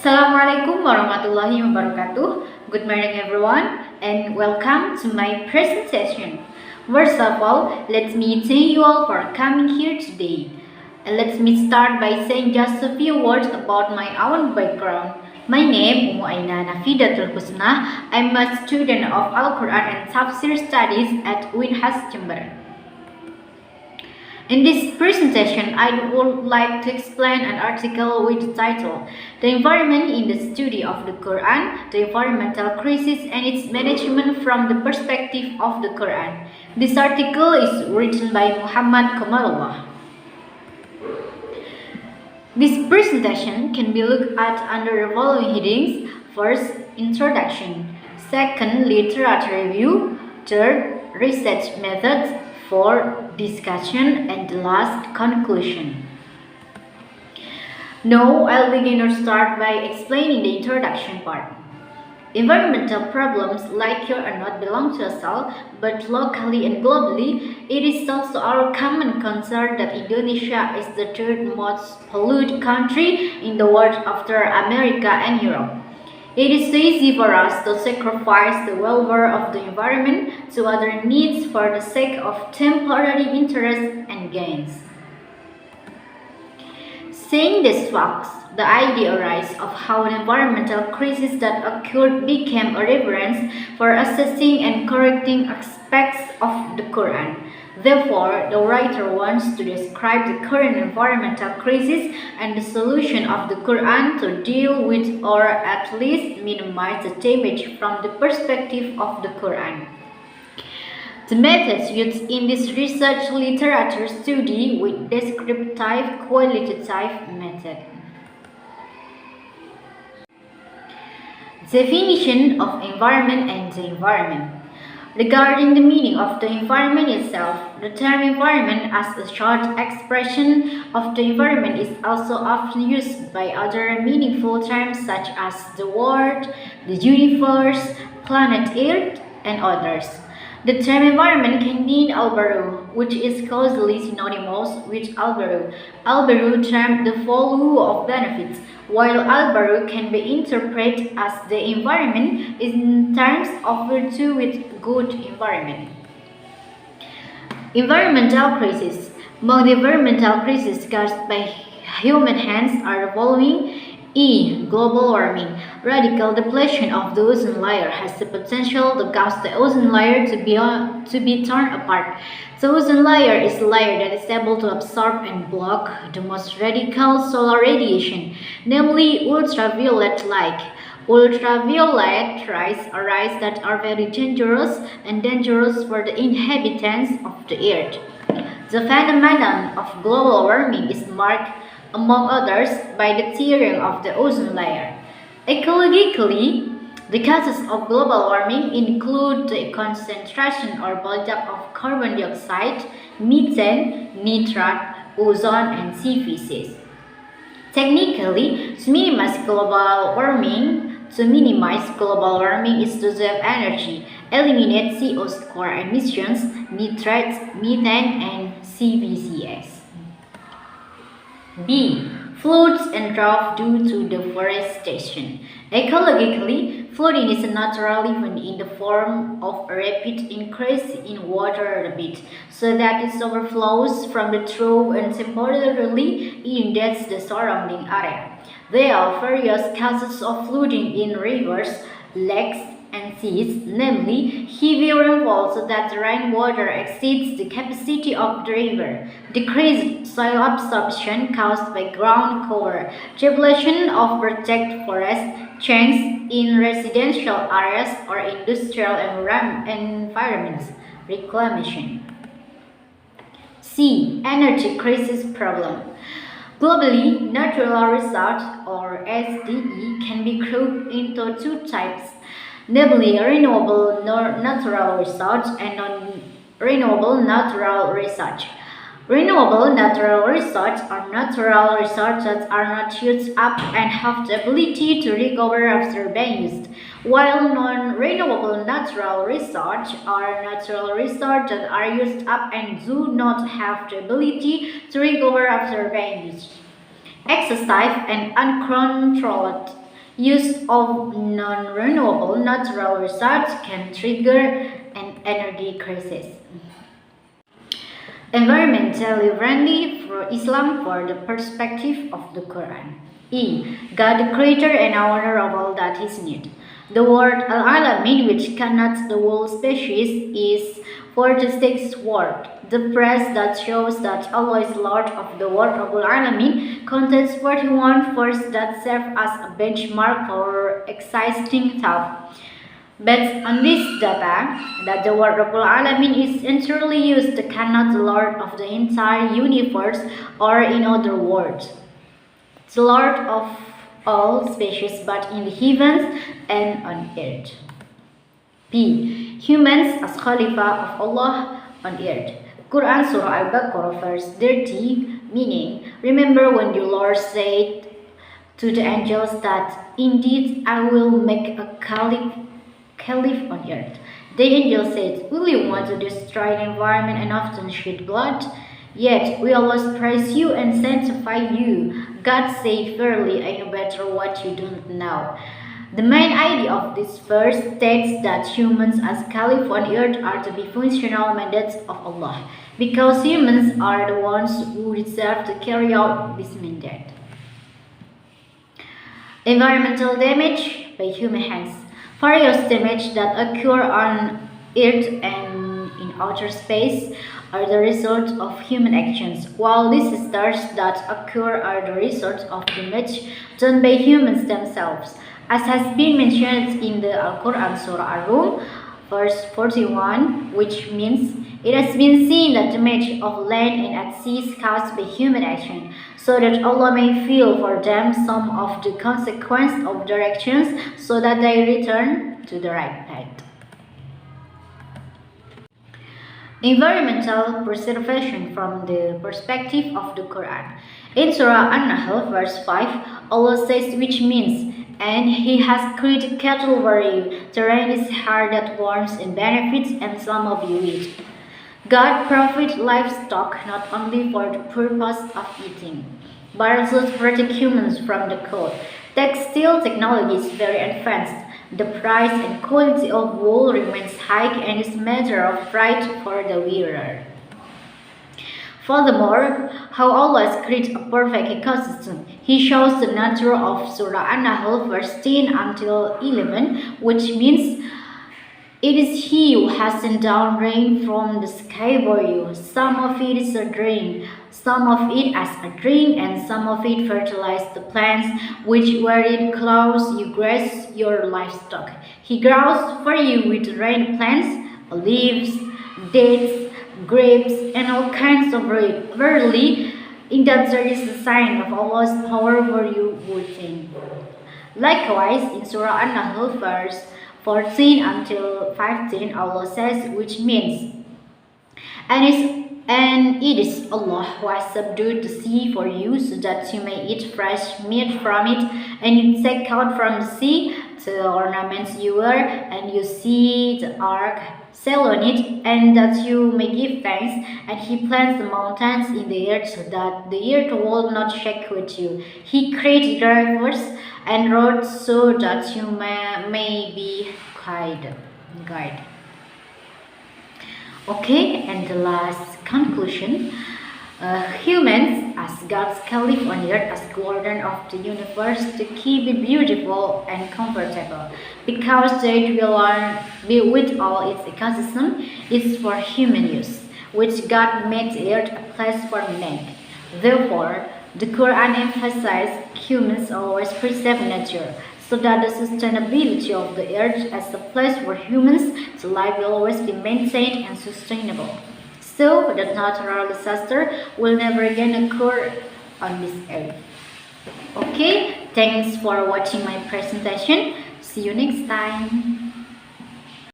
Assalamualaikum warahmatullahi wabarakatuh. Good morning everyone and welcome to my presentation. First of all, let me thank you all for coming here today. And let me start by saying just a few words about my own background. My name Ummu Aina Nafidatul Khusnah. I'm a student of Al-Quran and Tafsir Studies at UINHAS Jember. In this presentation, I would like to explain an article with the title, The Environment in the Study of the Quran, the Environmental Crisis and its Management from the Perspective of the Quran. This article is written by Muhammad Kamalullah. This presentation can be looked at under the following headings. First, Introduction. Second, Literature Review. Third, Research Methods. Fourth, Discussion. And the last, Conclusion. Now, I'll begin or start by explaining the introduction part. Environmental problems like here are not belong to us all, but locally and globally, it is also our common concern that Indonesia is the third most polluted country in the world after America and Europe. It is so easy for us to sacrifice the welfare of the environment to other needs for the sake of temporary interest and gains. Seeing these facts, the idea arises of how an environmental crisis that occurred became a reference for assessing and correcting aspects of the Quran. Therefore, the writer wants to describe the current environmental crisis and the solution of the Quran to deal with or at least minimize the damage from the perspective of the Quran. The methods used in this research literature study with descriptive qualitative method. Definition of environment and the environment. Regarding the meaning of the environment itself, the term environment as a short expression of the environment is also often used by other meaningful terms such as the world, the universe, planet Earth, and others. The term environment can mean alberu, which is closely synonymous with alberu. Alberu termed the value of benefits, while alberu can be interpreted as the environment in terms of virtue with good environment. Environmental crisis. Among the environmental crises caused by human hands are the following. E. Global warming. Radical depletion of the ozone layer has the potential to cause the ozone layer to be torn apart. The ozone layer is a layer that is able to absorb and block the most radical solar radiation, namely ultraviolet light. Ultraviolet rays are rays that are very dangerous for the inhabitants of the earth. The phenomenon of global warming is marked, among others, by the tearing of the ozone layer. Ecologically, the causes of global warming include the concentration or buildup of carbon dioxide, methane, nitrate, ozone, and sea species. Technically, to minimize global warming is to save energy, eliminate CO score emissions, nitrates, methane, and CVCS. B. Floods and drought due to deforestation. Ecologically, flooding is a natural event in the form of a rapid increase in water debit, so that it overflows from the trough and temporarily inundates the surrounding area. There are various causes of flooding in rivers, lakes, and seas, namely heavy rainfall so that the rainwater exceeds the capacity of the river, decreased soil absorption caused by ground cover, depletion of protected forests, change in residential areas or industrial environments, reclamation. C. Energy crisis problem. Globally, natural resources, or SDE, can be grouped into two types, namely renewable natural resource and non-renewable natural resource. Renewable natural resources are natural resources that are not used up and have the ability to recover after being used, while non-renewable natural resources are natural resources that are used up and do not have the ability to recover after being used. Excessive and uncontrolled Use of non-renewable natural resources can trigger an energy crisis. Environmentally friendly for Islam for the perspective of the Quran. E. God the creator and owner of all that is need. The word Al-Alamin, which connotes the whole species, is 46th word. The phrase that shows that Allah is Lord of the world of Al-Alamin contains 41 words that serve as a benchmark for existing thought. Based on this data, that the word Rabbul Alamin is entirely used to connote the Lord of the entire universe, or in other words, the Lord of all species but in the heavens and on earth. P. Humans as Khalifa of Allah on earth. Quran Surah Al-Baqarah verse 30, meaning, remember when your Lord said to the angels that, indeed I will make a caliph on earth. The angel said, will you want to destroy the environment and often shed blood? Yet we always praise you and sanctify you. God said, verily I know better what you don't know. The main idea of this verse states that humans as caliph on earth are to be functional mandates of Allah, because humans are the ones who deserve to carry out this mandate. Environmental damage by human hands. Various damage that occur on Earth and in outer space are the result of human actions, while disasters that occur are the result of damage done by humans themselves. As has been mentioned in the Al-Quran Surah Ar-Rum, verse 41, which means it has been seen that damage of land and at sea is caused by human action, so that Allah may feel for them some of the consequence of their actions, so that they return to the right path. Environmental preservation from the perspective of the Quran. In Surah An-Nahl, verse 5, Allah says, which means, and He has created cattle for you. The rain is hard that warms and benefits, and some of you eat. God provides livestock not only for the purpose of eating, but also to protect humans from the cold. Textile technology is very advanced. The price and quality of wool remains high and is a matter of pride for the wearer. Furthermore, how Allah has created a perfect ecosystem. He shows the nature of Surah An-Nahl verse 10 until 11, which means, it is He who has sent down rain from the sky for you. Some of it is a rain, some of it as a drink, and some of it fertilizes the plants, which where it clouds you graze your livestock. He grows for you with rain plants, leaves, dates, grapes, and all kinds of fruit. Verily, in that there is a sign of Allah's power for you within. Likewise, in Surah An-Nahl verse 14 until 15, Allah says, which means, and it is Allah who has subdued the sea for you, so that you may eat fresh meat from it, and you take out from the sea the ornaments you wear, and you see the ark, sail on it, and that you may give thanks. And He plants the mountains in the earth, so that the earth will not shake with you. He created rivers and roads, so that you may be guided. Okay, and the last conclusion. Humans as God's caliph on earth, as guardian of the universe, to keep it beautiful and comfortable, because it will be with all its ecosystem is for human use, which God made the earth a place for man. Therefore, the Quran emphasizes humans always preserve nature, so that the sustainability of the earth as a place for humans to life will always be maintained and sustainable, so that natural disaster will never again occur on this earth. Okay, thanks for watching my presentation. See you next time.